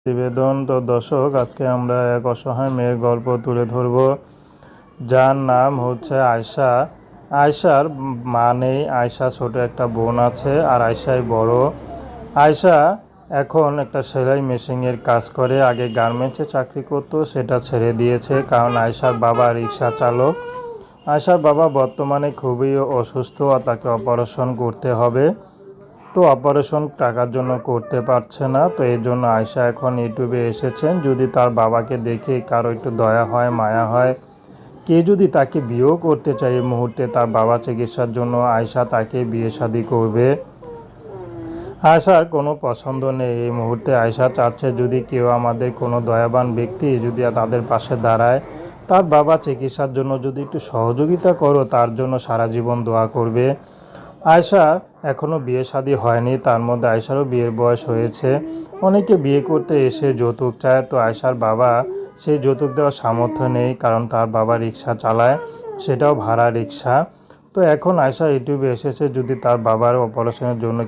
প্রতিবেদন। তো দর্শক, আজকে আমরা এক অসহায় মেয়ের গল্প তুলে ধরব, যার নাম হচ্ছে আয়শা। আয়শার মা নেই, আয়শা ছোট একটা বোন আছে, আর আয়শাই বড়। আয়শা এখন একটা সেলাই মেশিনের কাজ করে। আগে গার্মেন্টসে চাকরি করতো, সেটা ছেড়ে দিয়েছে, কারণ আয়শার বাবা রিক্সা চালক। আয়শার বাবা বর্তমানে খুবই অসুস্থ, আর তাকে অপারেশন করতে হবে। তো অপারেশন টাকার জন্য করতে পারছে না, তো এই জন্য আয়শা এখন ইউটিউবে এসেছেন। যদি তার বাবাকে দেখে কারো একটু দয়া হয়, মায়া হয়, কে যদি তাকে বিয়েও করতে চায় এই মুহূর্তে তার বাবা চিকিৎসার জন্য, আয়শা তাকে বিয়ে শাদী করবে। আয়শার কোনো পছন্দ নেই এই মুহূর্তে। আয়শা চাচ্ছে যদি কেউ আমাদের কোনো দয়াবান ব্যক্তি যদি তাদের পাশে দাঁড়ায়, তার বাবা চিকিৎসার জন্য যদি একটু সহযোগিতা করো, তার জন্য সারা জীবন দোয়া করবে। আয়শা এখনও বিয়ে শাদী হয়নি, তার মধ্যে আয়শারও বিয়ের বয়স হয়েছে। অনেকে বিয়ে করতে এসে যৌতুক চায়, তো আয়শার বাবা সেই যৌতুক দেওয়ার সামর্থ্য নেই, কারণ তার বাবা রিক্সা চালায়, সেটাও ভাড়া রিক্সা। তো এখন আয়শা ইউটিউবে এসেছে যদি তার বাবার অপারেশনের জন্য